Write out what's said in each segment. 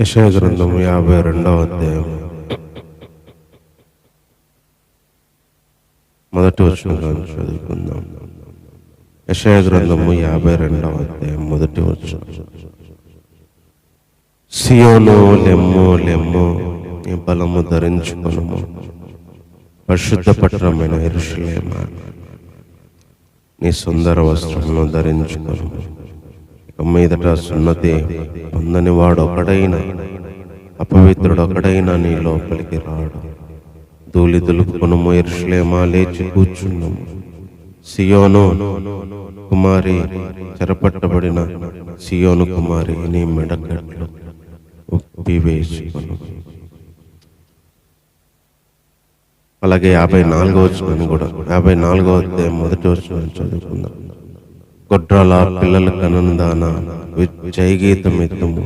యెషయా గ్రంథం 52వ అధ్యాయం మొదటి వచనం చదువుకుందాం. యెషయా గ్రంథము 52వ అధ్యాయం మొదటి వచనం. సియోను లెమ్ము లెమ్ము, నీ బలము ధరించుకొనుము, పరిశుద్ధ పట్టణమైన యెరూషలేమా నీ సుందర వస్త్రమును ధరించుకొనుము. ఇక మీదట సున్నతి పొందని వాడొకడైనా, అపవిత్రుడొకడైనా నీ లోపలికి రాడు. ధూళి దులుపుకొనుము యెరూషలేమా, లేచి కూర్చున్నాము. సియోను కుమారి, చెరపట్టబడిన సియోను కుమారి, నీ మెడకట్లు ఉప్పివేసుకొను. అలాగే 54వ వచనం కూడా 54వ అధ్యాయం మొదటి వచనం చదువుకుందాం. గొడ్రాల పిల్లల కననిదాన జయగీతం ఎత్తుము,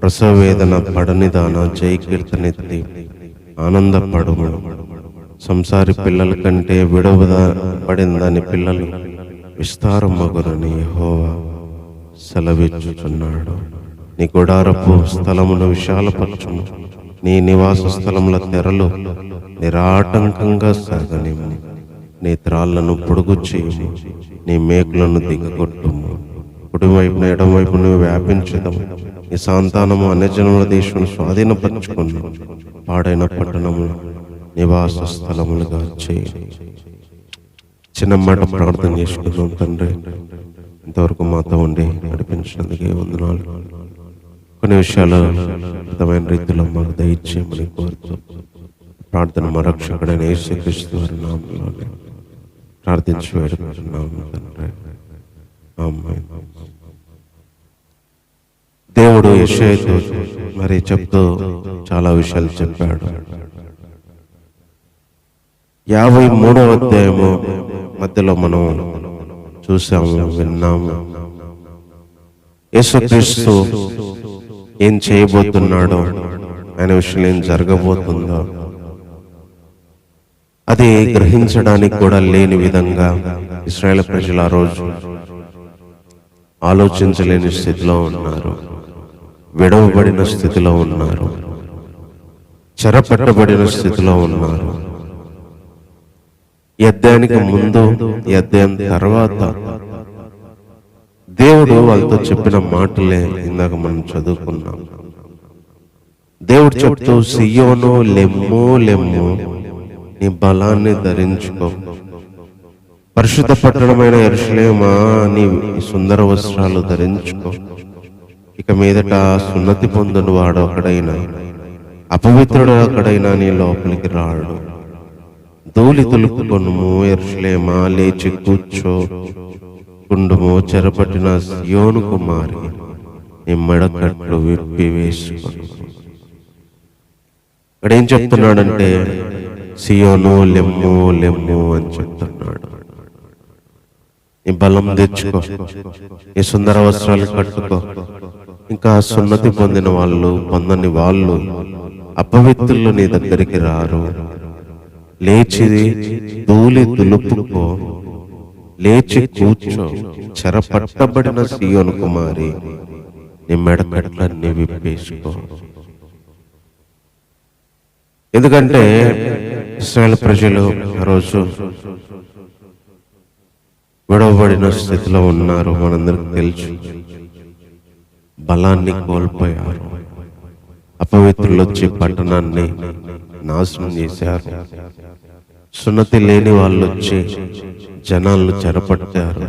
ప్రసవ వేదన పడని దాన జయ కీర్తనెత్తి ఆనందపడుము. సంసారి పిల్లల కంటే విడవబడిందని పిల్లలు విస్తారమగురని యెహోవా సెలవిచ్చుచున్నాడు. నీ గుడారపు స్థలమును విశాలపరచుము, నీ నివాస స్థలముల తెరలు నిరాటంకంగా సాగనిము. నీ త్రాళ్లను పొడుగు చేయుము, నీ మేకులను దిగగొట్టుము. కుడివైపున ఎడమవైపును వ్యాపించదము. నీ సంతానము అన్యజనుల దేశం స్వాధీనపరచుకుని పాడైన పట్టణములు నివాస స్థలములుగా చేయి. చిన్న మాట ప్రార్థన చేసుకుందాం. తండ్రి, ఇంతవరకు మాతో ఉండి నడిపించినందుకే వందనాలు. కొన్ని విషయాలు అర్థమైన రీతిలో మాకు దయచేయమని కోరుతూ ప్రార్థన మా రక్షకుడైన యేసుక్రీస్తు వారి నామములోనే ప్రార్థించి వేడుకుంటున్నాము తండ్రి. ఆమేన్. దేవుడు యెషయాతో మరి చెప్తూ చాలా విషయాలు చెప్పాడు. 53వ అధ్యాయము మధ్యలో మనం చూసాము, విన్నాము. యేసుక్రీస్తు ఏం చేయబోతున్నాడో, ఆయన విషయంలో ఏం జరగబోతుందో అది గ్రహించడానికి కూడా లేని విధంగా ఇశ్రాయేలు ప్రజలు ఆ రోజు ఆలోచించలేని స్థితిలో ఉన్నారు, విడవబడిన స్థితిలో ఉన్నారు, చెరపట్టబడిన స్థితిలో ఉన్నారు. ఈ అధ్యాయానికి ముందు, ఈ అధ్యాయం తర్వాత దేవుడు వాళ్ళతో చెప్పిన మాటలే ఇందాక మనం చదువుకున్నాం. దేవుడు చెప్తూ, సియోను లెమ్ము లెమ్ము, నీ బలాన్ని ధరించుకో, పరిశుద్ధ పట్టణమైన యెరూషలేమా నీ సుందర వస్త్రాలు ధరించుకో. ఇక మీదట సున్నతి పొందని వాడు ఒకడైనా, అపవిత్రుడు ఒకడైనా నీ లోపలికి రాడు. ధూళి దులుపుకొనుము యెరూషలేమా, లేచి కూర్చో కుండుము, చెరపట్టిన సియోను కుమారి, నీ మెడకట్లు విప్పి వేసుకొని. ఇక్కడ ఏం చెప్తున్నాడంటే, సియోను లెమ్ము లెమ్ము అని చెప్తున్నాడు. నీ బలం తెచ్చుకో, నీ సుందర వస్త్రాలు కట్టుకో. ఇంకా సున్నతి పొందిన వాళ్ళు, పొందని వాళ్ళు, అపవిత్రులు నీ దగ్గరికి రారు. లేచి ధూళి దులుపుకో, లేచి కూర్చో, చెరపట్టబడిన సియోను కుమారి, నీ మెడకట్లన్నీ విప్పేసుకో. ఎందుకంటే ఇశ్రాయేలు ప్రజలు ఆ రోజు విడవబడిన స్థితిలో ఉన్నారు. మనందరికి తెలుసు. బలాన్ని కోల్పోయారు. అపవిత్రులు వచ్చి పట్టణాన్ని నాశనం చేశారు. సున్నతి లేని వాళ్ళు వచ్చి జనాలను చెరపట్టారు.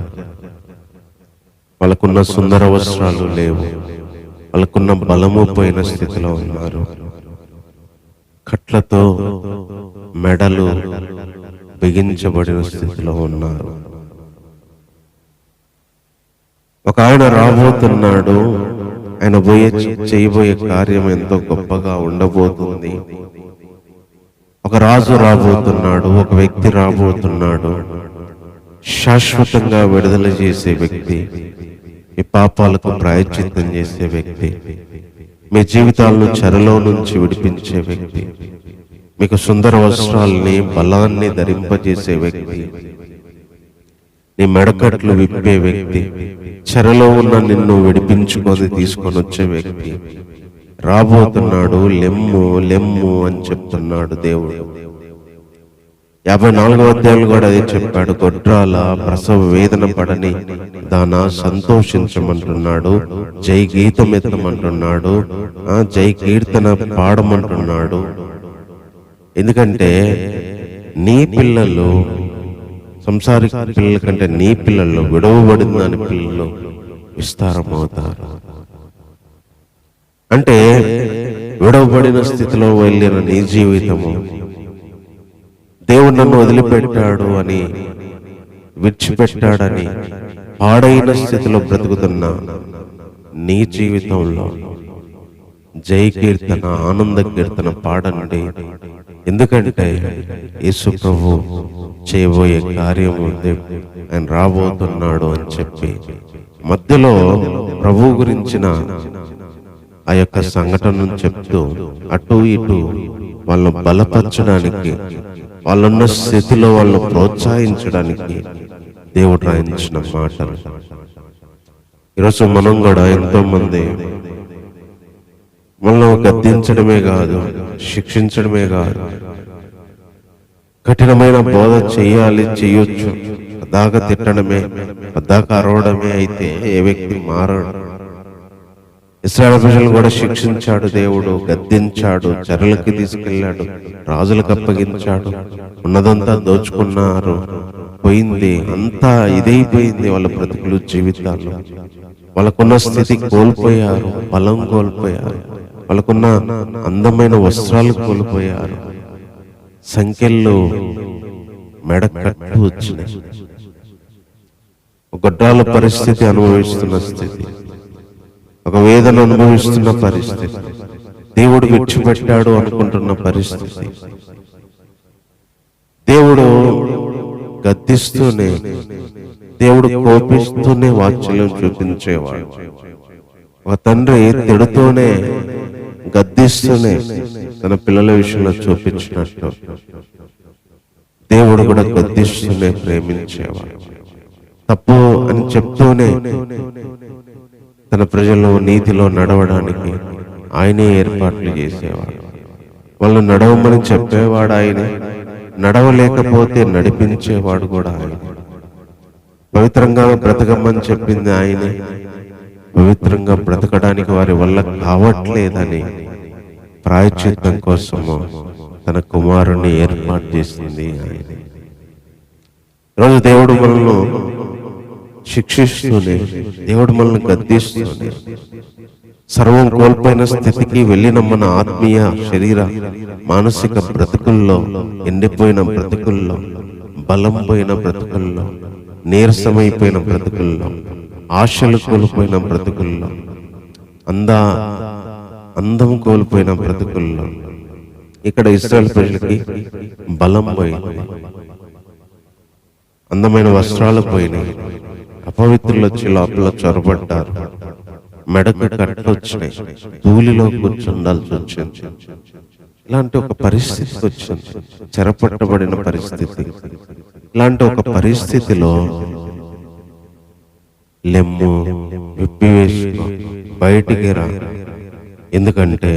వాళ్ళకున్న సుందర వస్త్రాలు లేవు, వాళ్ళకున్న బలము పోయిన స్థితిలో ఉన్నారు. కట్లతో మెడలు బిగించబడిన స్థితిలో ఉన్నారు. ఒక ఆయన రాబోతున్నాడు. ఆయన చేయబోయే కార్యం ఎంతో గొప్పగా ఉండబోతుంది. ఒక రాజు రాబోతున్నాడు, ఒక వ్యక్తి రాబోతున్నాడు, శాశ్వతంగా విడుదల చేసే వ్యక్తి, మీ పాపాలకు ప్రాయశ్చిత్తం చేసే వ్యక్తి, మీ జీవితాలను చెరలో నుంచి విడిపించే వ్యక్తి, మీకు సుందర వస్త్రాల్ని, బలాన్ని ధరింపజేసే వ్యక్తి, నీ మెడకట్లు విప్పే వ్యక్తి, చెరలో ఉన్న నిన్ను విడిపించుకొని తీసుకొని వచ్చే వ్యక్తి, రాబోతున్నాడు, లెమ్ము లెమ్ము అని చెప్తున్నాడు దేవుడు. 54వ అధ్యాయంలో కూడా అదే చెప్పాడు. గొడ్రాల ప్రసవ వేదన పడని దానా సంతోషించమంటున్నాడు, జై గీతం ఎత్తమంటున్నాడు, జై కీర్తన పాడమంటున్నాడు. ఎందుకంటే నీ పిల్లలు, సంసారిక పిల్లల కంటే నీ పిల్లలు, విడవబడిన దాని పిల్లలు విస్తారమవుతారు. అంటే విడవబడిన స్థితిలో వెళ్ళిన నీ జీవితము, దేవుడు నన్ను వదిలిపెట్టాడు అని, విడిచిపెట్టాడని పాడైన స్థితిలో బ్రతుకుతున్న నీ జీవితంలో జై కీర్తన, ఆనంద కీర్తన పాడండి. ఎందుకంటే యేసు ప్రభు చేయబోయే కార్యం ఉంది, ఆయన రాబోతున్నాడు అని చెప్పి మధ్యలో ప్రభు గురించిన ఆ యొక్క సంఘటనను చెప్తూ అటు ఇటు వాళ్ళను బలపరచడానికి, వాళ్ళున్న స్థితిలో వాళ్ళను ప్రోత్సహించడానికి దేవుడు రాయించిన మాటలు. ఈరోజు మనం కూడా ఎంతో మంది మనల్ని గద్దించడమే కాదు, శిక్షించడమే కాదు, కఠినమైన బోధ చెయ్యాలి, చెయ్యొచ్చు, పద్దాక తిట్టడమే, పద్దాక అరవడమే అయితే ఏ వ్యక్తి మారడు. ఇశ్రాయేలు ప్రజలను కూడా శిక్షించాడు దేవుడు, గద్దించాడు, చెరలకి తీసుకెళ్ళాడు, రాజులకు అప్పగించాడు, ఉన్నదంతా దోచుకున్నారు, పోయింది, అంతా ఇదైపోయింది వాళ్ళ బ్రతుకులు, జీవితాలు. వాళ్ళకున్న స్థితి కోల్పోయారు, బలం కోల్పోయారు, వాళ్ళకున్న అందమైన వస్త్రాలు కోల్పోయారు, సంఖ్యల్లో మెడ కట్టు వచ్చినాయి, గొడ్రాల పరిస్థితి అనుభవిస్తున్న స్థితి, ఒక వేదన అనుభవిస్తున్న పరిస్థితి, దేవుడు విడిచిపెట్టాడు అనుకుంటున్న పరిస్థితి. దేవుడు గద్దిస్తూనే, దేవుడు కోపిస్తూనే వాత్సల్యం చూపించేవాడు. ఒక తండ్రి తిడుతూనే, గద్దిస్తూనే తన పిల్లల విషయంలో చూపించినట్టు దేవుడు కూడా గద్దిస్తూనే ప్రేమించేవాడు. తప్పు అని చెప్తూనే తన ప్రజలు నీతిలో నడవడానికి ఆయనే ఏర్పాట్లు చేసేవాడు. వాళ్ళు నడవమని చెప్పేవాడు ఆయనే, నడవలేకపోతే నడిపించేవాడు కూడా ఆయనే. పవిత్రంగా బ్రతకమని చెప్పింది ఆయనే, పవిత్రంగా బ్రతకడానికి వారి వల్ల కావట్లేదని ప్రాయశ్చిత్తం కోసము తన కుమారుని ఏర్పాటు చేసింది ఆయనే. ఈరోజు దేవుడు మనల్ని శిక్షిస్తూనే, దేవుడు మనల్ని గద్దిస్తూనే, సర్వం కోల్పోయిన స్థితికి వెళ్ళిన మన ఆత్మీయ, శరీర, మానసిక బ్రతుకుల్లో, ఎండిపోయిన బ్రతుకుల్లో, బలం పోయిన బ్రతుకుల్లో, నీరసమైపోయిన బ్రతుకుల్లో, ఆశలు కోల్పోయిన బ్రతుకుల్లో, అందం కోల్పోయిన బ్రతుకుల్లో, ఇక్కడ ఇశ్రాయేలు ప్రజలకి బలం పోయింది, అందమైన వస్త్రాలు పోయినాయి, అపవిత్రులు వచ్చి లోపల చొరబడ్డారు, మెడకు కట్టొచ్చినాయి, ధూళిలో కూర్చుండాల్సి వచ్చింది. ఇలాంటి ఒక పరిస్థితి వచ్చింది, చెరపట్టబడిన పరిస్థితి. ఇలాంటి ఒక పరిస్థితిలో లెమ్ము, విప్పివేసుకో, బయటికి రా. ఎందుకంటే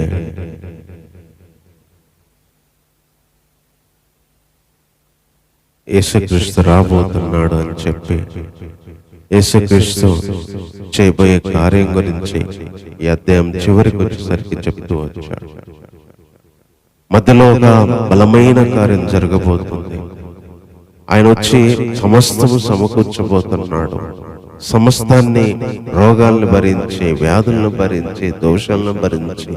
యేసుక్రీస్తు రాబోతున్నాడు అని చెప్పి, యేసుక్రీస్తు చేయబోయే కార్యం గురించి ఈ అధ్యాయం చివరికి వచ్చేసరికి చెప్తూ వచ్చాడు. మధ్యలో ఒక బలమైన కార్యం జరగబోతుంది. ఆయన వచ్చి సమస్తము సమకూర్చబోతున్నాడు. సమస్తాన్ని, రోగాలను భరించి, వ్యాధులను భరించి, దోషాలను భరించి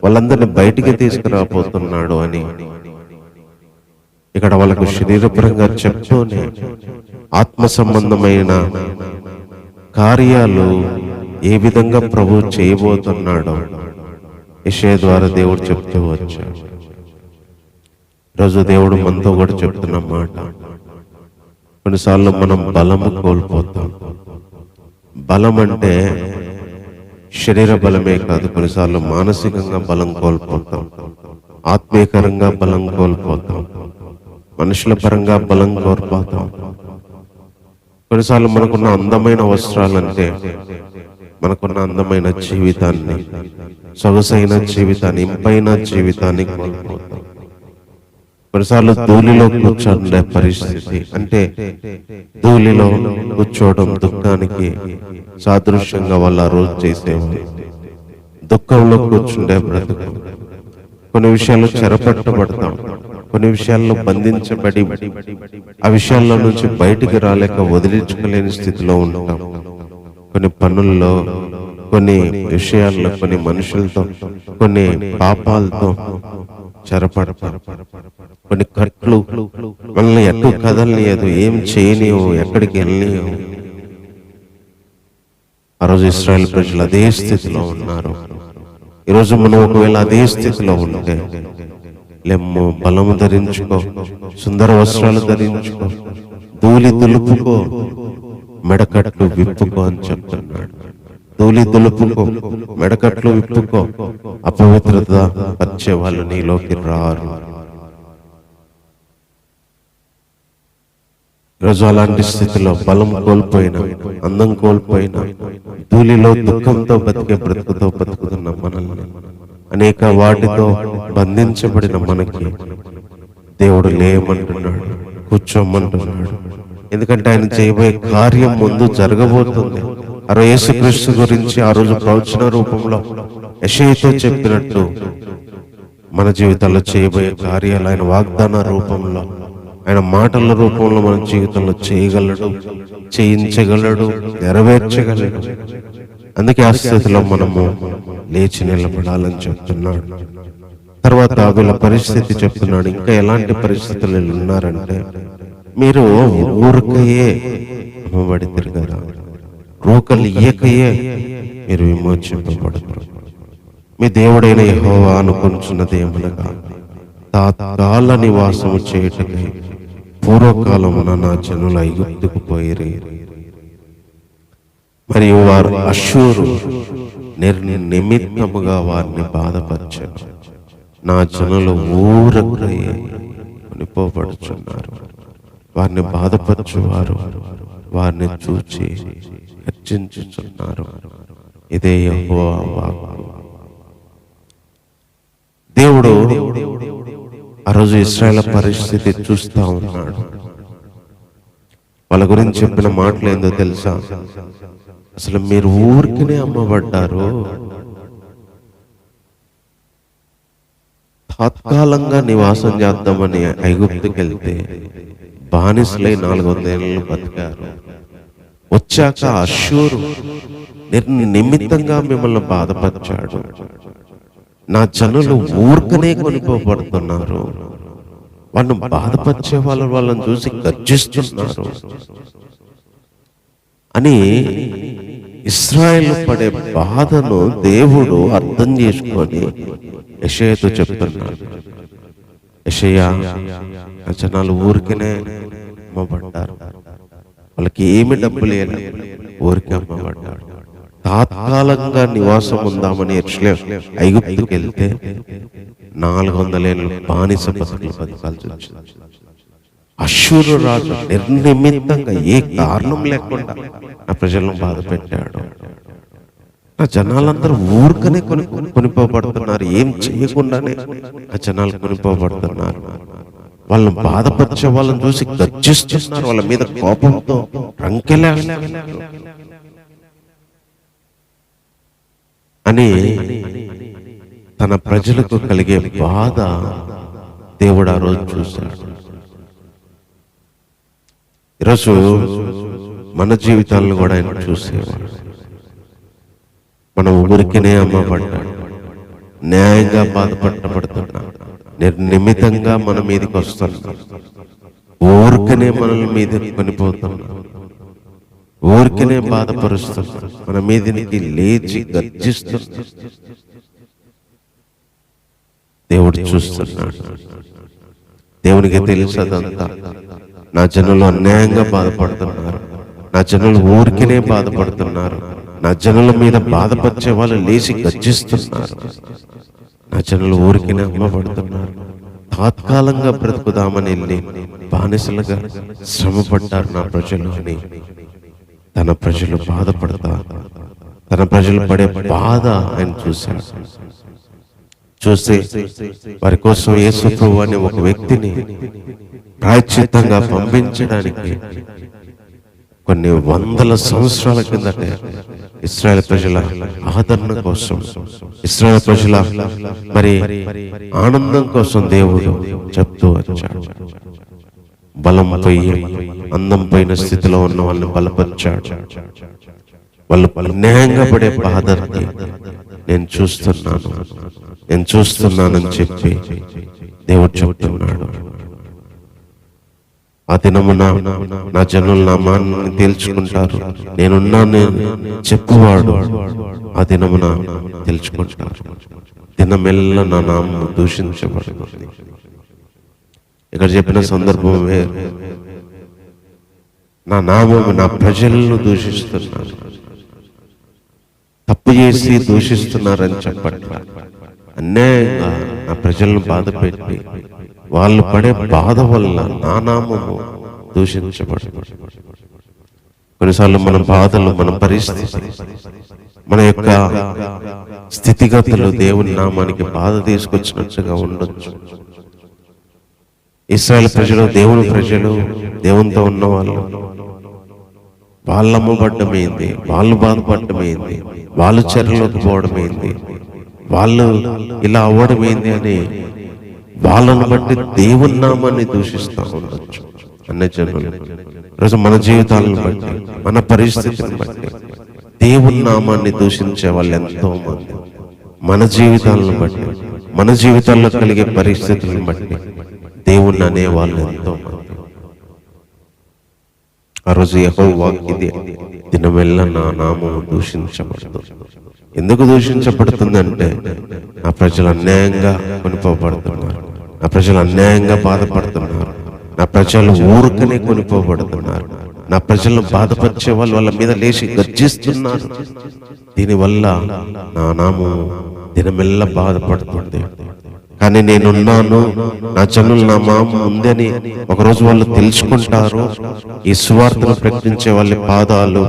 వాళ్ళందరినీ బయటికి తీసుకురాబోతున్నాడు అని ఇక్కడ వాళ్ళకు శరీరపరంగా చెప్తూనే ఆత్మ సంబంధమైన కార్యాలు ఏ విధంగా ప్రభు చేయబోతున్నాడో యెషయా ద్వారా దేవుడు చెప్తూ వచ్చాడు. ఈరోజు దేవుడు మనతో కూడా చెప్తున్న మాట, కొన్నిసార్లు మనం బలము కోల్పోతాం. బలం అంటే శరీర బలమే కాదు, కొన్నిసార్లు మానసికంగా బలం కోల్పోతాం, ఆత్మీయకరంగా బలం కోల్పోతాం, మనుషుల పరంగా బలం కోల్పోతాం. కొన్నిసార్లు మనకున్న అందమైన వస్త్రాలంటే, మనకున్న అందమైన జీవితాన్ని, సొగసైన జీవితాన్ని, ఇంపైన జీవితాన్ని కోల్పోతాం. కొన్నిసార్లు ధూళిలో కూర్చుండే పరిస్థితి, అంటే ధూళిలో కూర్చోవడం దుఃఖానికి సాదృశ్యంగా వాళ్ళు ఆ రోజు చేసేవారు. దుఃఖంలో కూర్చుండే బ్రతుకు. కొన్ని విషయాల్లో చెరపట్టబడతాం, కొన్ని విషయాల్లో బంధించబడి ఆ విషయాల్లో నుంచి బయటికి రాలేక వదిలించుకోలేని స్థితిలో ఉంటాం. కొన్ని పనుల్లో, కొన్ని విషయాల్లో, కొన్ని మనుషులతో, కొన్ని పాపాలతో చెరపడతాం. కొన్ని కట్లు మనల్ని ఎటు కదలనియదు, ఏం చేయనియవు, ఎక్కడికి వెళ్ళనియవు. ఆ రోజు ఇశ్రాయేలు ప్రజలు అదే స్థితిలో ఉన్నారు. ఈరోజు మనం ఒకవేళ అదే స్థితిలో ఉంటే, లెమ్ము, బలము ధరించుకో, సుందర వస్త్రాలు ధరించుకో, ధూళి దులుపుకో, మెడకట్లు విప్పుకో అని చెప్తున్నాడు. ధూళి దులుపుకో, మెడకట్లు విప్పుకో, అపవిత్రత వచ్చే వాళ్ళు నీలోకి రారు. ఈరోజు అలాంటి స్థితిలో బలం కోల్పోయినా, అందం కోల్పోయినా, ధూళిలో దుఃఖంతో బ్రతుకుతో బతుకుతున్న మనల్ని, అనేక వాటితో బంధించబడిన మనకి దేవుడు లేయమంటున్నాడు, కూర్చోమంటున్నాడు. ఎందుకంటే ఆయన చేయబోయే కార్యం ముందు జరగబోతుంది. యేసుక్రీస్తు గురించి ఆ రోజు ప్రవచన రూపంలో యెషయాతో చెప్పినట్టు మన జీవితాల్లో చేయబోయే కార్యాలు ఆయన వాగ్దాన రూపంలో, ఆయన మాటల రూపంలో మన జీవితంలో చేయగలడు, చేయించగలడు, నెరవేర్చగలడు. అందుకే ఆ స్థితిలో మనము లేచి నిలబడాలని చెప్తున్నాడు. తర్వాత వీళ్ళ పరిస్థితి చెప్తున్నాడు. ఇంకా ఎలాంటి పరిస్థితులు ఉన్నారంటే, మీరు ఊరికయే అమ్మబడి తిరగరా, రోకలు ఇయ్యకయే మీరు విమోచింపబడతారు. మీ దేవుడైన యెహోవా అనుకొనుచున్నది ఏమనగా, తాత్కాల నివాసము చేయుటకై పూర్వకాలమున నా జనులు ఐగుప్తుకు పోయిరి, మరియు వారు అష్షూరు నిమిత్తముగా వారిని బాధపరచారు. నా జనులు ఊరకయే కొనిపోబడుచున్నారు. వారిని బాధపరచువారు వారిని చూచి హెచ్చించుచున్నారు. ఇదే యెహోవా వాక్కు. దేవుడు ఆ రోజు ఇశ్రాయేలు పరిస్థితి చూస్తా ఉన్నాడు. వాళ్ళ గురించి చెప్పిన మాటలు ఏందో తెలుసా? అసలు మీరు ఊరికినే అమ్మబడ్డారు, తాత్కాలంగా నివాసం చేద్దామని ఐగుప్తుకి వెళ్తే బానిసలై 400 ఏళ్ళు బతికారు. వచ్చాక అష్షూరు నిమిత్తంగా మిమ్మల్ని బాధపరిచాడు. నా జనులు ఊరికనే కొనిపోబడుతున్నారు, వాళ్ళని బాధపరిచే వాళ్ళని చూసి గర్జిస్తున్నారు అని ఇశ్రాయేలు పడే బాధను దేవుడు అర్థం చేసుకొని యెషయాతో చెప్తున్నాడు. యెషయా, జనాలు ఊరికనే అమ్మబడ్డారు, వాళ్ళకి ఏమి డబ్బు లేదు, ఊరికే అమ్మబడ్డాడు. తాత్కాలికంగా నివాసం ఉందామని ఐగుప్తుకి వెళ్తే 400 ఏళ్ళు బానిస బతుకులు బతకాల్సి వచ్చింది. అష్షూరు రాజు నిర్నిమిత్తంగా ఏ కారణం లేకుండా ఆ ప్రజలను బాధ పెట్టాడు. ఆ జనాలందరూ ఊరికనే కొనిపోబడుతున్నారు, ఏం చేయకుండానే ఆ జనాలు కొనిపోబడుతున్నారు. వాళ్ళని బాధపరిచే వాళ్ళని చూసి గర్జిస్తున్నారు, వాళ్ళ మీద కోపంతో రంకెలే అని తన ప్రజలకు కలిగే బాధ దేవుడు ఆ రోజు చూశాడు. ఈరోజు మన జీవితాలను కూడా ఆయన చూసేవాడు. మనం ఊరికినే అమ్మబడ్డాడు, న్యాయంగా బాధపడబడుతున్నాం, నిర్నిమితంగా మన మీదకి వస్తున్నాం, ఊరికనే మనల్ని మీద కొనిపోతున్నాం, ఊరికనే బాధపరుస్తున్నాం, మన మీదకి లేచి గర్జిస్తున్నాం. దేవుడు చూస్తున్నాడు. దేవునికి తెలుసు అదంతా. నా జనులు అన్యాయంగా బాధపడుతున్నారు, నా జనులు ఊరికనే బాధపడుతున్నారు, నా జనుల మీద బాధపరిచే వాళ్ళు లేచి గర్జిస్తున్నారు, నా జనులు ఊరికనే అమ్మబడుతున్నారు. తాత్కాలంగా బ్రతుకుదామని వెళ్ళి బానిసలుగా శ్రమపడ్డారు నా ప్రజలు అని తన ప్రజలు బాధపడతా తన ప్రజలు పడే బాధ ఆయన చూశాడు. చూసి వారి కోసం యేసు ప్రభువు అనే ఒక వ్యక్తిని ప్రాయశ్చిత్తంగా పంపించడానికి కొన్ని వందల సంవత్సరాల కిందటే ఇశ్రాయేలు ప్రజల ఆదరణ కోసం, ఇశ్రాయేలు ప్రజల మరి ఆనందం కోసం దేవుడు చెప్తూ వచ్చాడు. బలం పోయి అందం పోయిన స్థితిలో ఉన్న వాళ్ళని బలపరిచాడు. వాళ్ళు అన్యాయంగా పడే బాధని నేను చూస్తున్నానని చెప్పి దేవుడు చెప్తున్నాడు. ఆ దినమున నా జనులు నా మాన్ని తేల్చుకుంటారు, నేనున్నాను చెప్పువాడు ఆ దినమున తెలుసుకుంటారు. దినమెల్ల నా నామము దూషించబడుతుంది. ఇక్కడ చెప్పిన సందర్భం వేరు. నా నామము నా ప్రజలను దూషిస్తున్నారు, తప్పు చేసి దూషిస్తున్నారని చెప్పండి. అన్యాయంగా నా ప్రజలను బాధ పెట్టి వాళ్ళు పడే బాధ వల్ల నా నామము దూషించబడుతుంది. కొన్నిసార్లు మన బాధలు, మన పరిస్థితి, మన యొక్క స్థితిగతులు దేవుని నామానికి బాధ తీసుకొచ్చినట్టుగా ఉండొచ్చు. ఇశ్రాయేలు ప్రజలు, దేవుని ప్రజలు, దేవునితో ఉన్న వాళ్ళు, వాళ్ళు అమ్మబడ్డమైంది, వాళ్ళు బాధపడ్డమైంది, వాళ్ళు చెరలోకి పోవడమైంది, వాళ్ళు ఇలా అవ్వడమైంది అని వాళ్ళను బట్టి దేవుని నామాన్ని దూషిస్తూ ఉండొచ్చు అన్న జనులు. ఈరోజు మన జీవితాలను బట్టి, మన పరిస్థితిని బట్టి దేవుని నామాన్ని దూషించే వాళ్ళు ఎంతో మంది. మన జీవితాలను బట్టి, మన జీవితాల్లో కలిగే పరిస్థితులను బట్టి దేవుణ్ణి అనే వాళ్ళు ఎంతో మంది. ఆ రోజు యెహోవా వాక్కు దినమెల్ల నా నామము దూషించబడుతుంది. ఎందుకు దూషించబడుతుందంటే నా ప్రజలు అన్యాయంగా కొనిపోబడుతున్నారు, నా ప్రజలు అన్యాయంగా బాధపడుతున్నారు, నా ప్రజలు ఊరుకనే కొనిపోబడుతున్నారు, నా ప్రజలను బాధపరిచే వాళ్ళు వాళ్ళ మీద లేచి గర్జిస్తున్నారు. దీనివల్ల నా నామము దినమెల్ల బాధపడుతుంది. కానీ నేనున్నాను, నా జనులు నా నామం ఉందని ఒకరోజు వాళ్ళు తెలుసుకుంటారు. ఈ సువార్తను ప్రకటించే వాళ్ళ పాదాలు,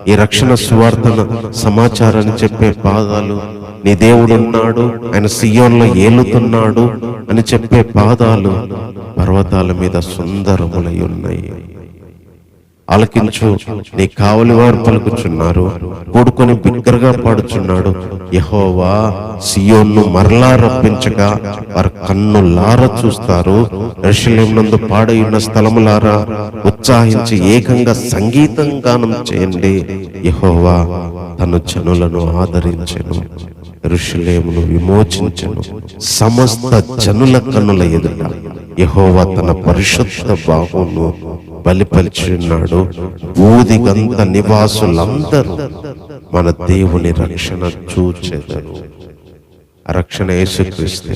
ఈ రక్షణ సువార్తను సమాచారాన్ని చెప్పే పాదాలు, నీ దేవుడు ఉన్నాడు, ఆయన సియోన్లో ఏలుతున్నాడు అని చెప్పే పాదాలు పర్వతాల మీద సుందరములై ఉన్నాయి. ఆలకించు, నీ కావలి వారు పలుకుచున్నారు, కూడుకొని బిగ్గరగా పాడుచున్నాడు. యెహోవా సియోన్ను మరలా రప్పించగా వారు కన్నులారా చూస్తారు. యెరూషలేమునందు పాడైన స్థలములారా ఉత్సాహించి ఏకంగా సంగీతం గానం చేయండి. యెహోవా తన జనులను ఆదరించెను, యెరూషలేమును విమోచించెను. సమస్త జనుల కన్నుల ఎదుట యెహోవా తన పరిశుద్ధ బాహువును బలిపరిచున్నాడు. బూదిగంత నివాసులందరూ మన దేవుని రక్షణ చూచెదరు. ఆ రక్షణ యేసుక్రీస్తే,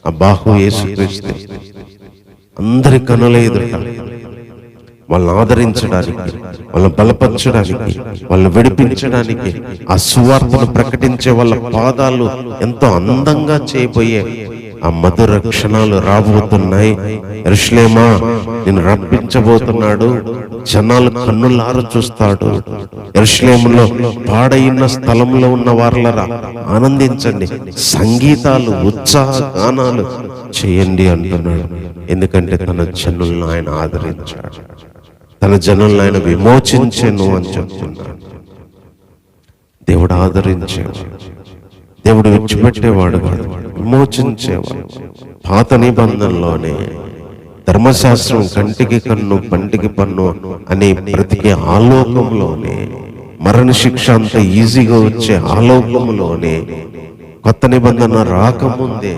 ఆ బాహు యేసుక్రీస్తే. అందరి కనుల ఎదుట వాళ్ళని ఆదరించడానికి, వాళ్ళని బలపరచడానికి, వాళ్ళని విడిపించడానికి, ఆ సువార్తను ప్రకటించే వాళ్ళ పాదాలు ఎంతో అందంగా చేయబోయే ఆ మధుర క్షణాలు రాబోతున్నాయి. యెరూషలేమా, నేను రప్పించబోతున్నాడు, జనాలు కన్నులారా చూస్తాడు. యెరూషలేములో పాడైన స్థలంలో ఉన్న వారలరా ఆనందించండి, సంగీతాలు, ఉత్సాహ గానాలు చేయండి అంటున్నాడు. ఎందుకంటే తన జనులను ఆయన ఆదరించాడు, తన జనులను ఆయన విమోచించెను అని చెప్తున్నాడు. దేవుడు ఆదరించేవాడు, దేవుడు విడిచిపెట్టేవాడు కాదు, విమోచించేవాడు. పాత నిబంధనలోనే ధర్మశాస్త్రం కంటికి కన్ను పంటికి పన్ను అనే బ్రతికే ఆలోకంలోనే, మరణ శిక్ష అంత ఈజీగా వచ్చే ఆలోకంలోనే, కొత్త నిబంధన రాకముందే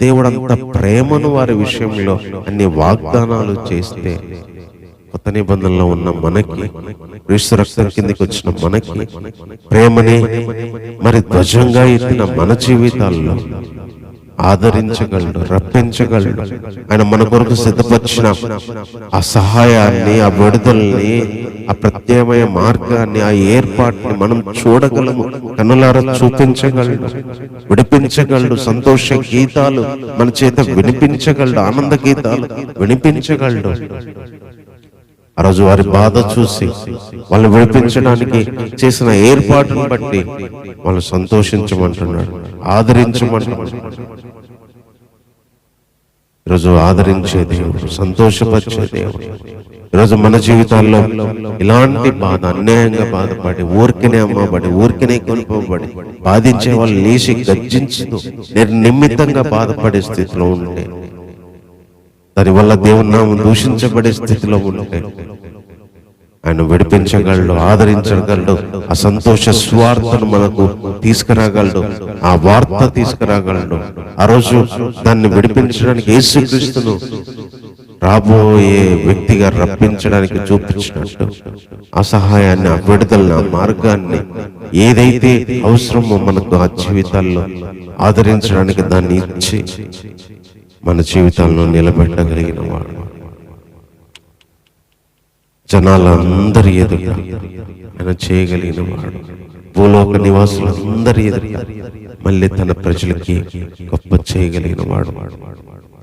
దేవుడు అంత ప్రేమను వారి విషయంలో అన్ని వాగ్దానాలు చేస్తే, కొత్త నిబంధనలో ఉన్న మనకి, క్రీస్తు రక్తం కిందకి వచ్చిన మనకి ప్రేమని మరి ధ్వజంగా ఎత్తిన మన జీవితాల్లో ఆదరించగలడు, రప్పించగలడు. ఆయన మన కొరకు సిద్ధపరిచిన ఆ సహాయాన్ని, ఆ విడుదలని, ఆ ప్రత్యేకమైన మార్గాన్ని, ఆ ఏర్పాటుని మనం చూడగలము, కన్నులారా చూపించగలడు, విడిపించగలడు. సంతోష గీతాలు మన చేత వినిపించగలడు, ఆనంద గీతాలు వినిపించగలడు. ఆ రోజు వారి బాధ చూసి వాళ్ళని విడిపించడానికి చేసిన ఏర్పాటును బట్టి వాళ్ళు సంతోషించమంటున్నాడు, ఆదరించమంటున్నాడు. ఈరోజు ఆదరించే దేవుడు, సంతోషపరిచే దేవుడు. ఈరోజు మన జీవితాల్లో ఇలాంటి బాధ, అన్యాయంగా బాధపడి, ఊరికనే అమ్మబడి, ఊరికనే కొనుక్కోబడి బాధించే వాళ్ళు లేచి గర్జించదు నిర్నిమిత్తంగా బాధపడే స్థితిలో ఉంటే, దానివల్ల దేవుని నామం దూషించబడే స్థితిలో ఉంటే ఆయన విడిపించగలడు, ఆదరించగలడు. ఆ సంతోష స్వార్థను మనకు తీసుకురాగలడు, ఆ వార్త తీసుకురాగలడు. ఆ రోజు దాన్ని విడిపించడానికి యేసుక్రీస్తును రాబోయే వ్యక్తిగా రప్పించడానికి చూపించినట్టు ఆ సహాయాన్ని, ఆ విడుదల, ఆ మార్గాన్ని, ఏదైతే అవసరమో మనకు ఆ జీవితాల్లో ఆదరించడానికి దాన్ని ఇచ్చి మన జీవితాల్లో నిలబెట్టగలిగిన వాడు, జనాలందరి ఎదుట ఆయన చేయగలిగిన వాడు, భూలోక నివాసులందరి ఎదుట మళ్ళీ తన ప్రజలకి గొప్ప చేయగలిగిన వాడు.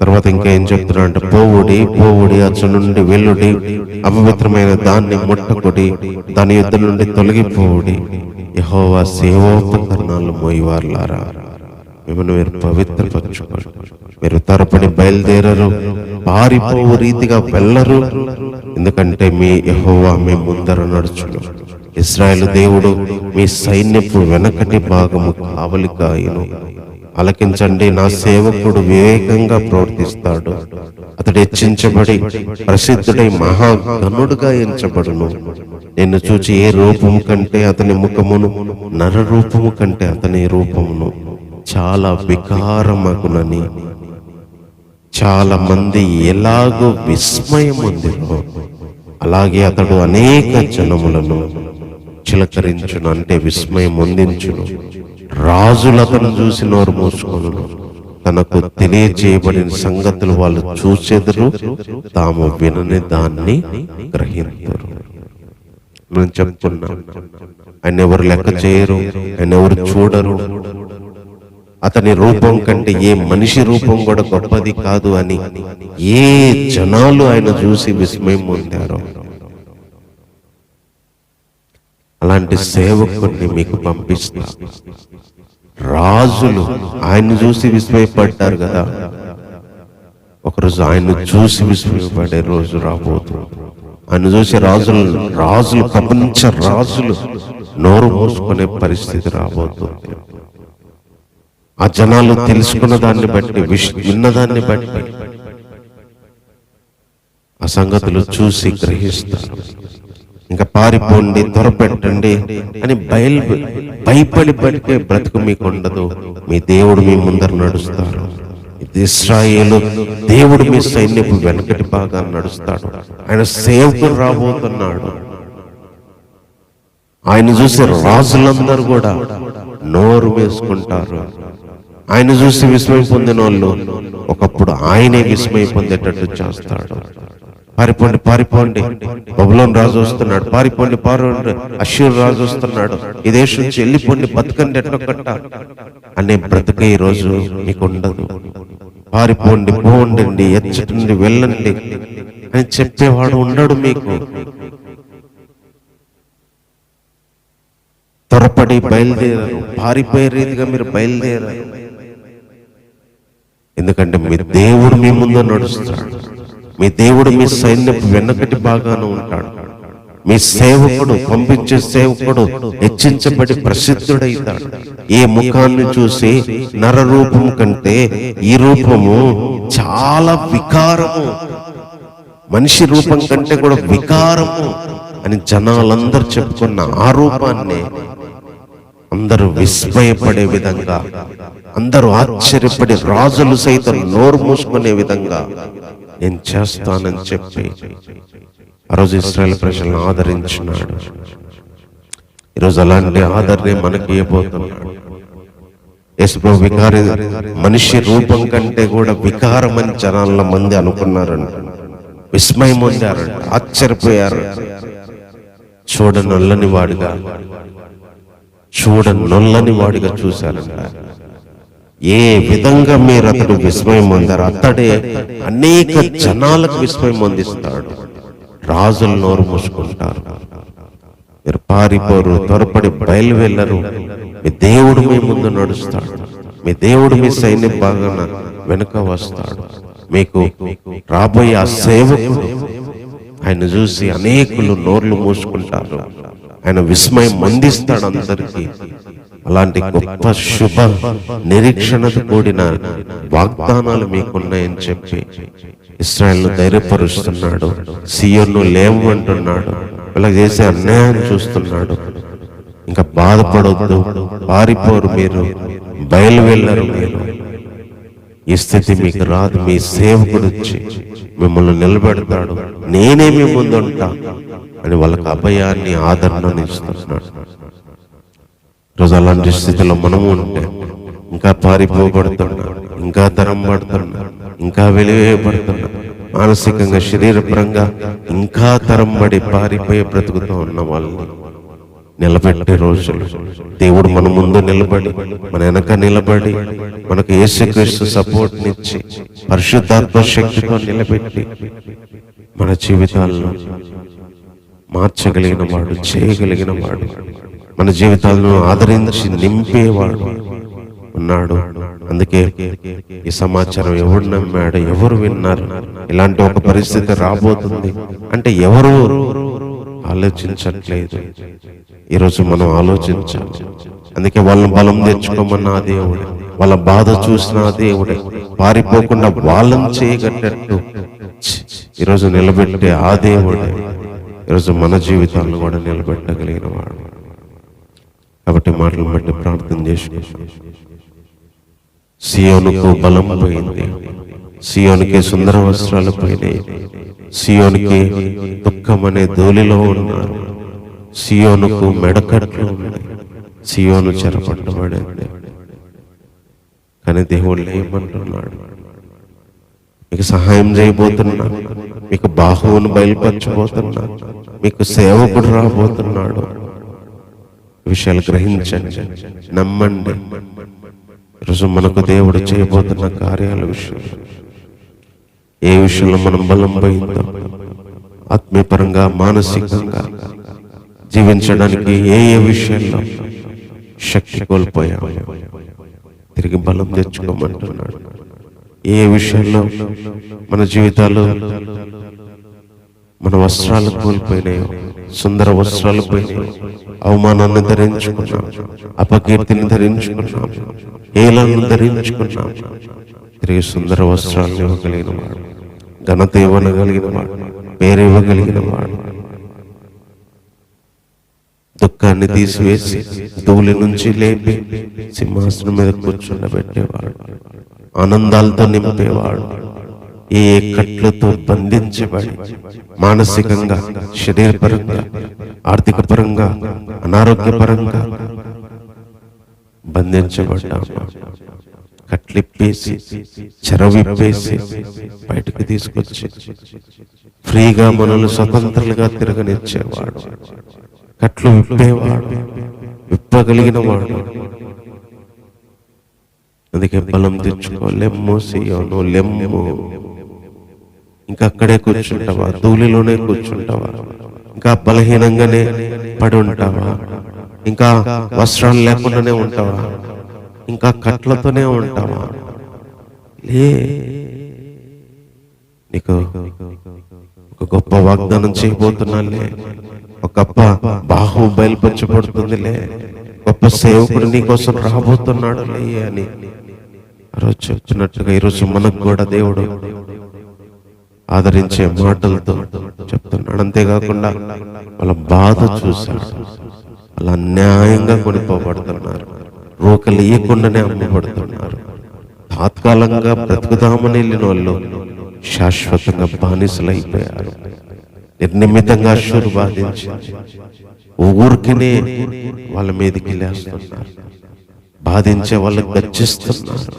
తర్వాత ఇంకా ఏం చెప్తున్నా అంటే, పోవుడి పోవుడి, అచ్చ నుండి వెల్లుడి, అపవిత్రమైన దాన్ని ముట్టకుడి, దాని యుద్ధ నుండి తొలగిపోవుడి, యెహోవా సేవోపకరణాలు మోయివార్లారా, మిమ్మల్ని మీరు పవిత్రపరచుకోండి. మీరు త్వరపడి బయలుదేరరు, పారిపోవు రీతిగా వెళ్ళరు, ఎందుకంటే మీ యెహోవా మీ ముందర నడుచును. ఇశ్రాయేలు దేవుడు మీ సైన్యపు వెనకటి భాగము కావలి కాయును. ఆలకించండి, నా సేవకుడు వివేకంగా ప్రవర్తిస్తాడు, అతడు హెచ్చించబడి ప్రసిద్ధుడై మహాగణుడుగా ఎంచబడును. నిన్ను చూచి ఏ రూపము కంటే అతని ముఖమును, నర రూపము కంటే అతని రూపమును చాలా వికారమగునని చాలా మంది ఎలాగో విస్మయం పొందిరో, అలాగే అతడు అనేక జనములను చిలకరించును, అంటే విస్మయం పొందించును. రాజులు అతను చూసి నోరు మూసుకొను, తనకు తెలియజేయబడిన సంగతులు వాళ్ళు చూచెదరు, తాము వినని దాన్ని గ్రహించరు. మనం చెప్తున్నాం, ఆయన ఎవరు లెక్క చేయరు, ఆయన ఎవరు చూడరు, అతని రూపం కంటే ఏ మనిషి రూపం కూడా గొప్పది కాదు అని ఏ జనాలు ఆయన చూసి విస్మయం పొందారో, అలాంటి సేవకుడిని మీకు పంపిస్తా. రాజులు ఆయన చూసి విస్మయపడ్డారు కదా, ఒకరోజు ఆయన చూసి విస్మయపడే రోజు రాబోతుంది. ఆయన చూసి రాజులు ప్రపంచ రాజులు నోరు మూసుకునే పరిస్థితి రాబోతుంది. ఆ జనాలు తెలుసుకున్న దాన్ని బట్టి, విన్నదాన్ని బట్టి ఆ సంగతులు చూసి గ్రహిస్తారు. ఇంకా పారిపోండి, త్వరపెట్టండి అని భయపడి బతికే బ్రతుకు మీకు ఉండదు. మీ దేవుడు మీ ముందర నడుస్తారు. ఇశ్రాయేలు దేవుడు మీ సైన్యపు వెనకటి బాగా నడుస్తాడు. ఆయన సేవకుడు రాబోతున్నాడు. ఆయన చూసి రాజులందరూ కూడా నోరు వేసుకుంటారు. ఆయన చూసి విస్మయం పొందిన వాళ్ళు ఒకప్పుడు ఆయనే విస్మయం పొందేటట్టు చేస్తాడు. పారిపోండి పారిపోండి, బబులోను రాజు వస్తున్నాడు, పారిపోండి పారిపోండి, అష్షూరు రాజు వస్తున్నాడు, ఈ దేశం నుంచి వెళ్ళిపోండి, బతకండి ఎట్లొక్కట అనే బ్రతుకే ఈ రోజు మీకు ఉండదు. పారిపోండి, పోండి, ఎచ్చటి నుండి వెళ్ళండి అని చెప్పేవాడు ఉండడు మీకు. త్వరపడి బయలుదేరారు, పారిపోయే రీతిగా మీరు బయలుదేరారు. ఎందుకంటే మీ దేవుడు మీ ముందు నడుస్తాడు. మీ దేవుడు మీ సైన్యపు వెనకటి బాగానే ఉంటాడు. మీ సేవకుడు, పంపించే సేవకుడు హెచ్చించబడి ప్రసిద్ధుడైతాడు. ఏ ముఖాన్ని చూసి నర రూపము కంటే ఈ రూపము చాలా వికారము, మనిషి రూపం కంటే కూడా వికారము అని జనాలందరూ చెప్పుకున్న ఆ రూపాన్ని అందరూ విస్మయపడే విధంగా, అందరూ ఆశ్చర్యపడి రాజులు సైతం నోరు మూసుకునే విధంగా నేను చేస్తానని చెప్పి ఆ రోజు ఇశ్రాయేలు ప్రజలను ఆదరించినాడు. ఈరోజు అలాంటి ఆదరణే మనకి ఇవ్వబోతున్నాడు. యేసు వికారి మనిషి రూపం కంటే కూడా వికారమని జనాల మంది అనుకున్నారంట, విస్మయం పొందారంట, ఆశ్చర్యపోయారు. చూడనొల్లని వాడిగా చూశారంట. ఏ విధంగా మీరు అతడు విస్మయం పొందారు, అతడే అనేక జనాలకు విస్మయం పొందిస్తాడు. రాజులు నోరు మూసుకుంటారు. మీరు పారిపోరు, త్వరపడి బయలు వెళ్ళరు. మీ దేవుడు మీ ముందు నడుస్తాడు. మీ దేవుడు మీ సైన్యం బాగా వెనుక వస్తాడు. మీకు రాబోయే ఆ సేవకుడు ఆయన చూసి అనేకులు నోర్లు మూసుకుంటారు. ఆయన విస్మయం మందిస్తాడు అందరికీ. అలాంటి గొప్ప శుభ నిరీక్షణతో కూడిన వాగ్దానాలు మీకున్నాయని చెప్పి ఇశ్రాయేలును ధైర్యపరుస్తున్నాడు. సియోను లేవు అంటున్నాడు. ఇలా చేసే అన్యాయాన్ని చూస్తున్నాడు. ఇంకా బాధపడొద్దు, పారిపోరు, మీరు బయలు వెళ్ళరు. మీరు ఈ స్థితి మీకు రాదు. మీ సేవకుడు వచ్చి మిమ్మల్ని నిలబెడతాడు. నేనే మీ ముందు ఉంటా అని వాళ్ళకి అభయాన్ని, ఆదరణను ఇస్తున్నాడు. ఈరోజు అలాంటి స్థితిలో మనము ఉంటే ఇంకా పారిపోబడుతున్నా, ఇంకా తరం పడుతున్నా, ఇంకా వెలివేయబడుతున్నా, మానసికంగా శరీరపరంగా ఇంకా తరం పడి పారిపోయే బ్రతుకుతూ ఉన్న వాళ్ళని నిలబెట్టే రోజులు దేవుడు మన ముందు నిలబడి, మన వెనక నిలబడి, మనకు యేసుక్రీస్తు సపోర్ట్నిచ్చి పరిశుద్ధాత్మ శక్తితో నిలబెట్టి మన జీవితాలను మార్చగలిగిన వాడు, చేయగలిగిన వాడు, మన జీవితాలను ఆదరించి నింపేవాడు ఉన్నాడు. అందుకే ఈ సమాచారం ఎవరు నమ్మాడు, ఎవరు విన్నారు, ఇలాంటి ఒక పరిస్థితి రాబోతుంది అంటే ఎవరు ఆలోచించట్లేదు. ఈరోజు మనం ఆలోచించాలి. అందుకే వాళ్ళని బలం తెచ్చుకోమన్న ఆ దేవుడే, వాళ్ళ బాధ చూసిన ఆ దేవుడే, పారిపోకుండా వాళ్ళని చేయగట్టట్టు ఈరోజు నిలబెట్టే ఆ దేవుడే ఈరోజు మన జీవితాలను కూడా నిలబెట్టగలిగిన వాడు. కాబట్టి మాటలు బట్టి ప్రార్థన చేసుకుంటాం. సియోనుకు బలం పోయింది, సియోనుకి సుందర వస్త్రాలు పోయినాయి, సియోనుకి దుఃఖం అనే ధూళిలో ఉన్నారు, సియోనుకు మెడకట్లు ఉన్నాయి, సియోను చెరపట్టబడింది. కానీ దేవుడు ఏమంటున్నాడు? మీకు సహాయం చేయబోతున్నా, మీకు బాహువును బయలుపరచబోతున్నా, మీకు సేవకుడు రాబోతున్నాడు. విషయాలు గ్రహించండి, నమ్మండి. ఈరోజు మనకు దేవుడు చేయబోతున్న కార్యాల విషయం, ఏ విషయంలో మనం బలం పోయిందో, ఆత్మీయపరంగా, మానసికంగా జీవించడానికి ఏ విషయంలో శక్తి కోల్పోయాము తిరిగి బలం తెచ్చుకోమంటున్నాడు. ఏ విషయంలో మన జీవితాలు, మన వస్త్రాలు కోల్పోయినాయో, సుందర వస్త్రాలు పోయినాయో, అవమానాన్ని ధరించుకున్నాం, అపకీర్తిని ధరించుకున్నాం, ఏలను ధరించుకున్నాం, తిరిగి సుందర వస్త్రాలను ఇవ్వగలిగిన వాడు, ఘనత ఇవ్వగలిగిన వాడు, పేరు ఇవ్వగలిగిన వాడు, దుఃఖాన్ని తీసివేసి ధూళి నుంచి లేపి సింహాసనం మీద కూర్చుండబెట్టేవాడు, ఆనందాలతో నింపేవాడు, ఏ కట్లతో బంధించబడి మానసికంగా, శరీరపరంగా, ఆర్థిక పరంగా, అనారోగ్యపరంగా బంధించబడ్డామా, కట్లిప్పేసి, చెరవిప్పేసి బయటకు తీసుకొచ్చి ఫ్రీగా మనల్ని స్వతంత్రులుగా తిరగనిచ్చేవాడు, కట్లు విప్పేవాడు, విప్పగలిగిన వాడు. అందుకే బలం తెచ్చుకో, లెమ్ము సియోను, లెమ్ము. ఇంకా అక్కడే కూర్చుంటావా? ధూళిలోనే కూర్చుంటావా? ఇంకా బలహీనంగానే పడి ఉంటావా? ఇంకా వస్త్రాలు లేకుండానే ఉంటావా? ఇంకా కట్లతోనే ఉంటావా? లే, నీకు ఒక గొప్ప వాగ్దానం చేయబోతున్నాలే, ఒక గొప్ప బాహు బయలుపరచబడుతుందిలే, గొప్ప సేవకుడు నీ కోసం రాబోతున్నాడు లే అని ఆ రోజు చెప్తున్నట్టుగా ఈరోజు మనకు కూడా దేవుడు ఆదరించే మాటలతో చెప్తున్నాడు. అంతేకాకుండా వాళ్ళ బాధ చూశాడు, వాళ్ళ అన్యాయంగా కొనిపోబడుతున్నారు, రోకలు ఇయ్యకుండానే అమ్మబడుతున్నారు, తాత్కాలికంగా బ్రతుకుదామని వెళ్ళిన వాళ్ళు శాశ్వతంగా బానిసలైపోయారు. నిర్నిమితంగా అశ్షూరు బాధించింది, ఊరికినే వాళ్ళ మీదకి లేస్తున్నారు, బాధించే వాళ్ళు గర్జిస్తున్నారు.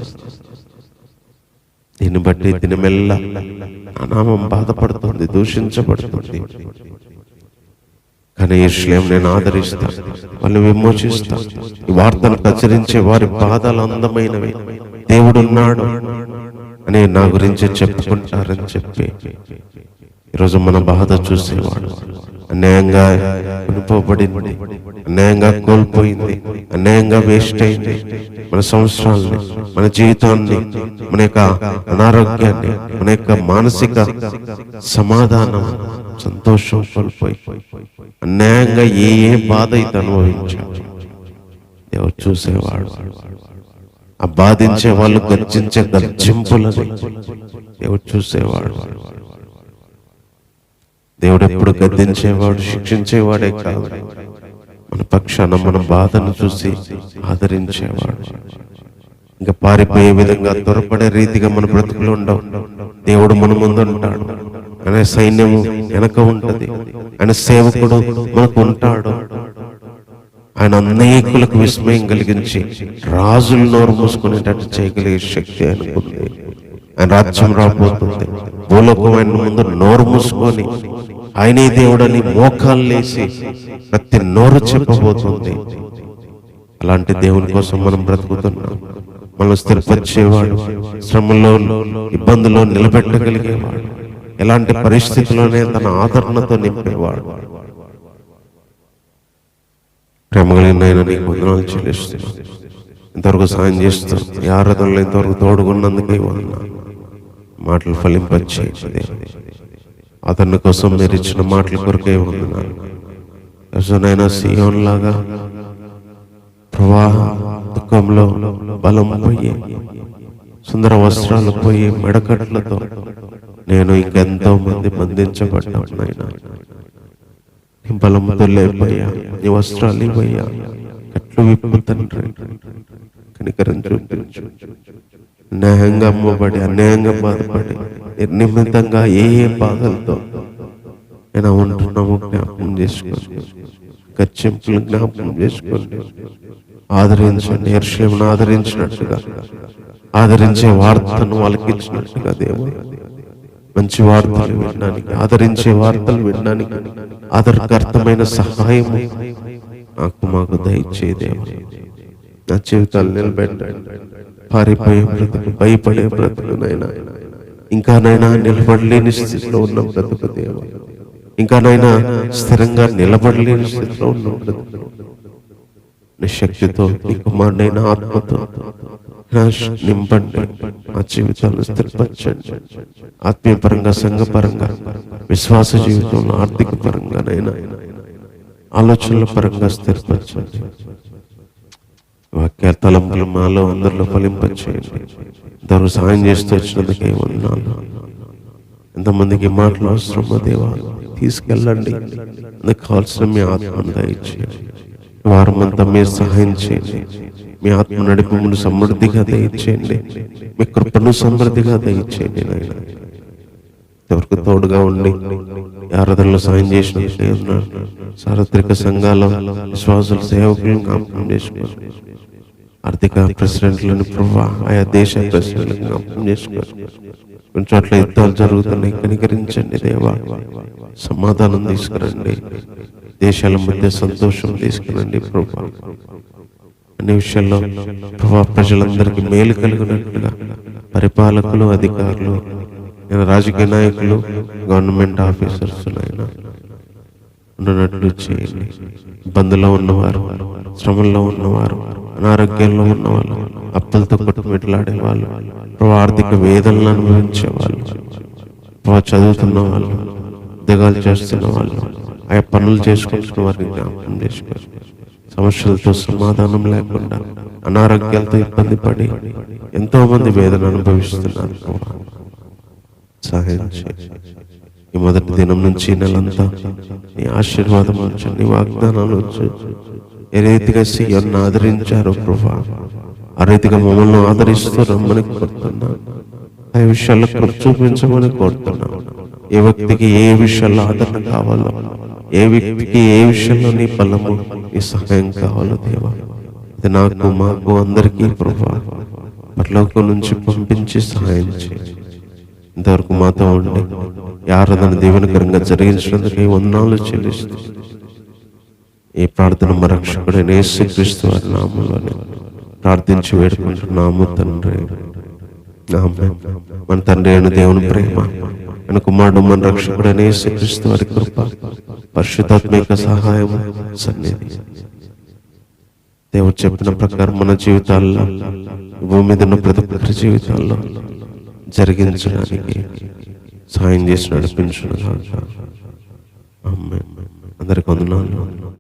దీన్ని బట్టి దినమెల్లా నామం బాధపడుతుంది, దూషించబడుతుంది. కానీ యెరూషలేము నేను ఆదరిస్తా, వాళ్ళని విమోచిస్తా. ఈ వార్తను ప్రచురించే వారి బాధలు అందమైనవి, దేవుడున్నాడు అని నా గురించి చెప్పుకుంటారని చెప్పి ఈరోజు మన బాధ చూసేవాడు. అన్యాయంగా కొనుక్కోబడింది, అన్యాయంగా కోల్పోయింది, అన్యాయంగా వేస్ట్ అయింది మన సంవత్సరాల్ని, మన జీవితాన్ని, మన యొక్క అనారోగ్యాన్ని, మన యొక్క మానసిక సమాధానం, సంతోషం కోల్పోయి అన్యాయంగా ఏ బాధ అయితే అనుభవించాడు దేవుడు చూసేవాడు. ఆ బాధించే వాళ్ళు గర్జించే గర్జింపులని దేవుడు చూసేవాడు. దేవుడు ఎప్పుడు గద్దించేవాడు, శిక్షించేవాడే కాదు, మన పక్షాన మన బాధను చూసి ఆదరించేవాడు. ఇంకా పారిపోయే విధంగా త్వరపడే రీతిగా మన బ్రతుకులు ఉండవు. దేవుడు మన ముందు ఉంటాడు, ఆయన సైన్యము వెనక ఉంటది, ఆయన సేవకుడు మనకు ఉంటాడు. ఆయన అనేకులకు విస్మయం కలిగించి రాజులు నోరు మూసుకునేటట్టు చేయగలిగే శక్తి ఆయనకుంది. ఆయన రాజ్యం రాబోతుంది. భూలోకం ఆయన ముందు నోరు మూసుకొని ఆయనే దేవుడని మోకాలు లేసి ప్రతి నోరు చెప్పబోతుంది. అలాంటి దేవుని కోసం మనం బ్రతుకుతున్నాం. మనం స్థిరపరిచేవాడు, శ్రమలో ఇబ్బందుల్లో నిలబెట్టగలిగేవాడు, ఎలాంటి పరిస్థితుల్లోనే తన ఆదరణతో నింపేవాడు. ప్రేమగలిగిన ఆయన నీకు వందనాలు చెల్లిస్తున్నాను. ఇంతవరకు సాయం చేస్తూ ఈ ఆరాధనలో ఇంతవరకు తోడుకున్నందుకే వందనాలు. మాటలు ఫలింపచేయండి. అతని కోసం మీరు ఇచ్చిన మాటల కొరకే వందనాలు. నైనా సియోన్ లాగా ప్రవాహ దుఃఖంలో బలం పోయి, సుందర వస్త్రాలు పోయి, మెడకట్లతో నేను ఇంకెంతో మంది బంధించబడ్డాను నాయనా. నీ బలంతో లేపోయా, నీ వస్త్రాలు ఇవ్వయ్యా, కట్లు విప్పు తండ్రి, కనికరం చూపించు. అన్యాయంగా అమ్మబడి, అన్యాయంగా బాధపడి, నిర్నిమితంగా ఏ బాధలతో నేను ఉంటున్నాము జ్ఞాపకం చేసుకోండి. గర్జింపులు జ్ఞాపకం చేసుకోండి. ఆదరించండి. యెరూషలేమును ఆదరించినట్టుగా, ఆదరించే వార్తను వాళ్ళకి ఇచ్చినట్టుగా దేవుడు మంచి వార్తలు వినడానికి, ఆదరించే వార్తలు వినడానికి ఆదరకర్థమైన సహాయం మాకు దయచేయి దేవుడు. నా జీవితాలు నిలబెట్టండి. పారిపోయే బ్రతుకు, భయపడే బ్రతుకునైనా, ఇంకానైనా నిలబడలేని స్థితిలో ఉన్న బ్రతుకు దేవుడు, ఇంకానైనా స్థిరంగా నిలబడలేని స్థితిలో ఉన్న బ్రతుకు నీ శక్తితో, నీ కుమారుడైన ఆత్మతో నింపండి. మా జీవితాలను స్థిరపరచండి. ఆత్మీయ పరంగా, సంఘపరంగా, విశ్వాస జీవితంలో, ఆర్థిక పరంగానైనా, ఆలోచనల పరంగా స్థిరపరచండి. వాక్య తలంపులు మాలో అందరిలో ఫలింపచేయండి. ఇంతవరకు సాయం చేస్తూ వచ్చినందుకే వందనాలు. ఎంతమందికి మాటలు అవసరమో దేవా తీసుకెళ్ళండి. అందుకు కావాల్సిన మీ ఆత్మను దయచేయండి. వారమంతా మీరు సహాయం చేయండి. మీ ఆత్మ నడిపమును సమృద్ధిగా దయచేయండి. మీ కృపను సమృద్ధిగా దయచేయండి నాయన. ఎవరికి తోడుగా ఉండి ఆరాధనలో సాయం చేసిన సార్వత్రిక సంఘాల విశ్వాసుల సేవకులను జ్ఞాపకం చేసుకోండి. ఆర్థిక ప్రెసిడెంట్లను, ఆయా దేశ ప్రెసిడెంట్లను జ్ఞాపకం చేసుకోండి. కొన్ని చోట్ల యుద్ధాలు జరుగుతున్నాయి, కనికరించండి దేవా. సమాధానం తీసుకురండి. దేశాల మధ్య సంతోషం తీసుకురండి ప్రభా. అన్ని విషయాల్లో ప్రభా ప్రజలందరికీ మేలు కలిగినట్లుగా పరిపాలకులు, అధికారులు, రాజకీయ నాయకులు, గవర్నమెంట్ ఆఫీసర్స్ ఉన్నట్లు చేయండి. ఇబ్బందుల్లో ఉన్నవారు, శ్రమంలో ఉన్నవారు, అనారోగ్యంలో ఉన్నవాళ్ళు, అప్పులతో కొట్టుమిట్లాడే వాళ్ళు, ఆర్థిక వేదనలు అనుభవించే వాళ్ళు, చదువుతున్న వాళ్ళు, ఉద్యోగాలు చేస్తున్న వాళ్ళు, ఆయా పనులు చేసుకుంటున్న వారిని జ్ఞాపకం చేసుకోవాలి. సమస్యలతో సమాధానం లేకుండా, అనారోగ్యాలతో ఇబ్బంది పడి ఎంతో మంది వేదన అనుభవిస్తున్నారు. సహాయం చేయండి. ఈ మొదటి దినం నుంచి నెలంతా నీ ఆశీర్వాదం నుంచి, నీ వాగ్దానాలు నుంచి ఏ రీతిగా సీఎంను ఆదరించారో ప్రభా, ఆ రీతిగా మమ్మల్ని ఆదరిస్తూ రమ్మని కోరుతున్నాను. ఆ విషయాల్లో కృప చూపించమని కోరుతున్నాను. ఏ వ్యక్తికి ఏ విషయాల్లో ఆదరణ కావాలో, ఏ వ్యక్తికి ఏ విషయంలో నీ బలము, నీ సహాయం కావాలో దేవా, అది నాకు, మాకు, అందరికీ ప్రభా పరలోకం నుంచి పంపించి సహాయం చేయండి. ఇంతవరకు మాతో ఉండి ఈ ఆరాధన దీవెనకరంగా జరిగించినందుకు వందనాలు చెల్లిస్తూ ఈ ప్రార్థన మా రక్షకుడైన యేసుక్రీస్తు వారి నామములోనే ప్రార్థించి వేడుకుంటున్నాము తండ్రి. ఆమేన్. మన తండ్రి అయిన దేవుని ప్రేమ, మన కుమారుడు మన రక్షకుడైన యేసుక్రీస్తు వారి కృప, పరిశుద్ధాత్మిక సహాయం, సన్నిధి దేవుడు చెప్పిన ప్రకారం మన జీవితాల్లో, భూమి మీద ఉన్న ప్రతి ఒక్కరి జీవితాల్లో జరిగించడానికి సాయం చేసి నడిపించును. ఆమేన్. అందరికి వందనాలు.